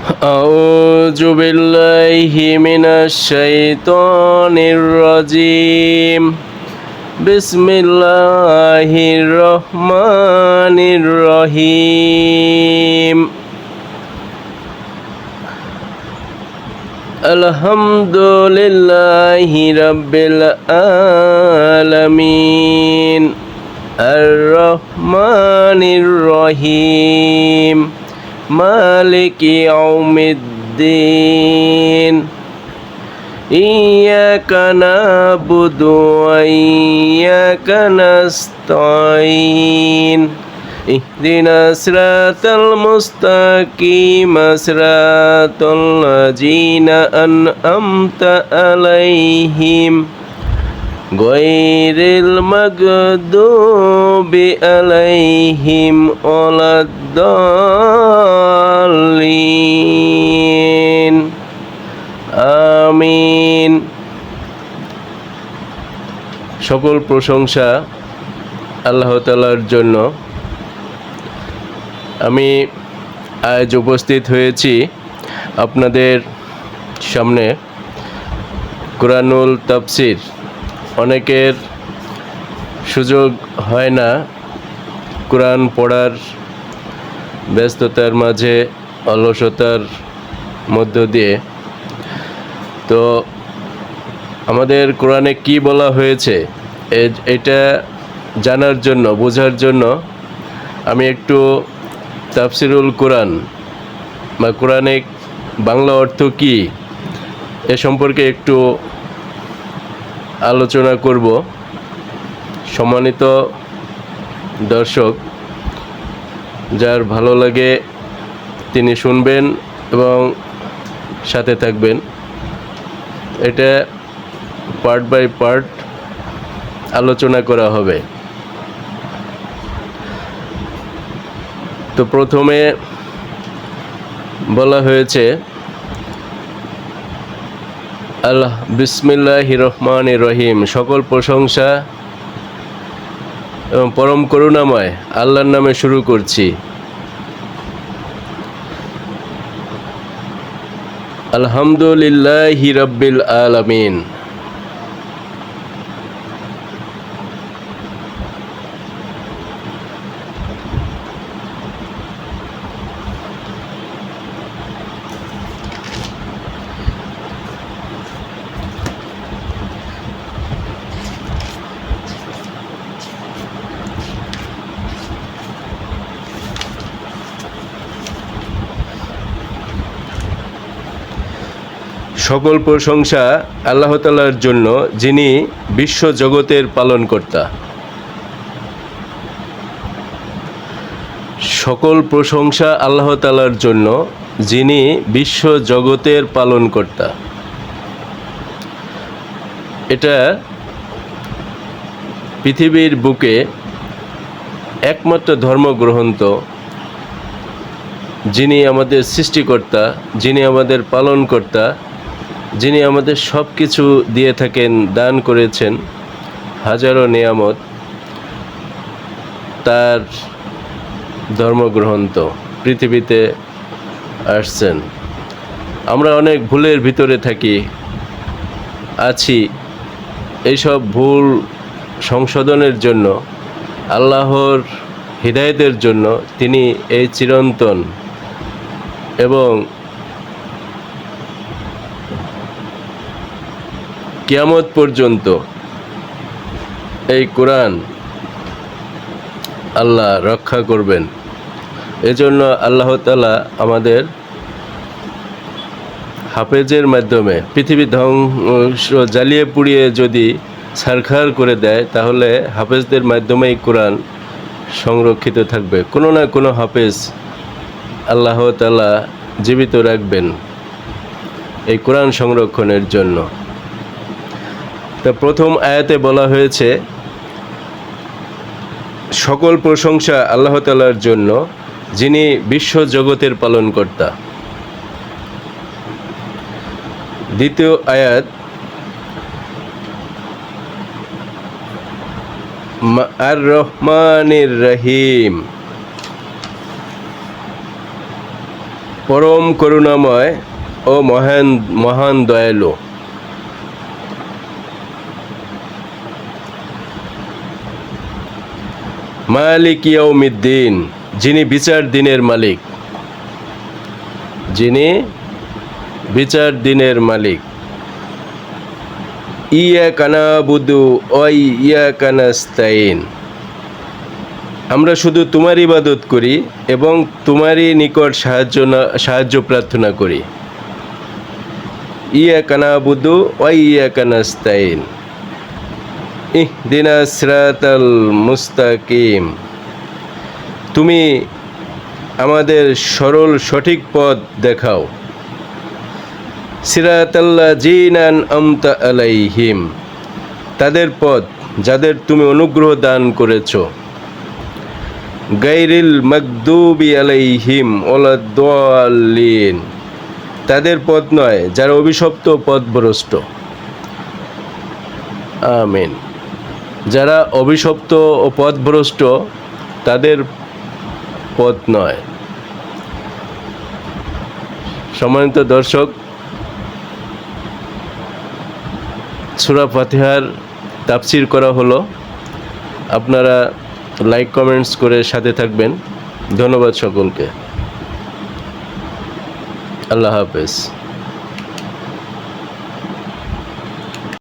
أعوذ بالله من الشيطان الرجيم بسم الله الرحمن الرحيم الحمد لله رب العالمين الرحمن الرحيم مالك يوم الدين إياك نعبد وإياك نستعين اهدنا الصراط المستقيم صراط الذين أنعمت عليهم غير المغضوب عليهم ولا الضالين আমিন। সকল প্রশংসা আল্লাহ তাআলার জন্য। আমি আজ উপস্থিত হয়েছি আপনাদের সামনে কুরআনুল তাফসীর। অনেকের সুযোগ হয় না কোরআন পড়ার, ব্যস্ততার মাঝে, অলসতার মধ্য দিয়ে। তো আমাদের কোরআনে কি বলা হয়েছে এটা জানার জন্য, বোঝার জন্য আমি একটু তাফসিরুল কোরআন বা কোরআনের বাংলা অর্থ কি এ সম্পর্কে একটু আলোচনা করব। সম্মানিত দর্শক, যার ভালো লাগে তিনি শুনবেন এবং সাথে থাকবেন। এটা পার্ট বাই পার্ট আলোচনা করা হবে। তো প্রথমে বলা হয়েছে আল্লাহ বিসমিল্লাহির রহমানির রহিম, সকল প্রশংসা এবং পরম করুণাময় আল্লাহর নামে শুরু করছি। আলহামদুলিল্লাহি রাব্বিল আলামিন। সকল প্রশংসা আল্লাহ তাআলার জন্য, যিনি বিশ্ব জগতের পালনকর্তা। সকল প্রশংসা আল্লাহ তাআলার জন্য, যিনি বিশ্ব জগতের পালনকর্তা। এটা পৃথিবীর বুকে একমাত্র ধর্মগ্রন্থ, যিনি আমাদের সৃষ্টিকর্তা, যিনি আমাদের পালনকর্তা, যিনি আমাদের সব কিছু দিয়ে থাকেন, দান করেছেন হাজারো নিয়ামত, তার ধর্মগ্রন্থ পৃথিবীতে আসছেন। আমরা অনেক ভুলের ভিতরে আছি। এইসব ভুল সংশোধনের জন্য, আল্লাহর হিদায়াতের জন্য তিনি এই চিরন্তন এবং কিয়ামত পর্যন্ত এই কোরআন আল্লাহ রক্ষা করবেন। এজন্য আল্লাহ তাআলা আমাদের হাফেজের মাধ্যমে পৃথিবী ধ্বংস, জ্বালিয়ে পুড়িয়ে যদি ছারখার করে দেয়, তাহলে হাফেজদের মাধ্যমেই কোরআন সংরক্ষিত থাকবে। কোনো না কোনো হাফেজ আল্লাহ তাআলা জীবিত রাখবেন এই কোরআন সংরক্ষণের জন্য। তা প্রথম আয়াতে বলা হয়েছে সকল প্রশংসা আল্লাহ তাআলার জন্য, যিনি বিশ্ব জগতের পালনকর্তা। দ্বিতীয় আয়াত আর রহমানির রহিম, পরম করুণাময় ও মহান মহান দয়ালু। মালিক ইয়াউমিদ্দিন, যিনি বিচার দিনের মালিক, যিনি বিচার দিনের মালিক। ইয়াকা নাবুদু ওয়া ইয়াকা নাস্তাইন, আমরা শুধু তোমার ইবাদত করি এবং তোমারই নিকট সাহায্য প্রার্থনা করি। ইয়াকা নাবুদু ওয়া ইয়াকা নাস্তাইন ইহদিনাস সিরাতাল মুস্তাকিম, তুমি আমাদের সরল সঠিক পথ দেখাও। সিরাতাল্লাযীনা আন'আমতা আলাইহিম, তাদের পথ যাদের তুমি অনুগ্রহ দান করেছ। গায়রিল মাগদুবি আলাইহিম ওয়ালাদ-দাল্লিন, তাদের পথ নয় যারা অভিশপ্ত পথভ্রষ্ট। আমিন। যারা অভিশপ্ত ও পথভ্রষ্ট তাদের পথ নয়। সম্মানিত দর্শক, সূরা ফাতিহার তাফসির করা হলো। আপনারা লাইক কমেন্টস করে সাথে থাকবেন। ধন্যবাদ সকলকে। আল্লাহ হাফেজ।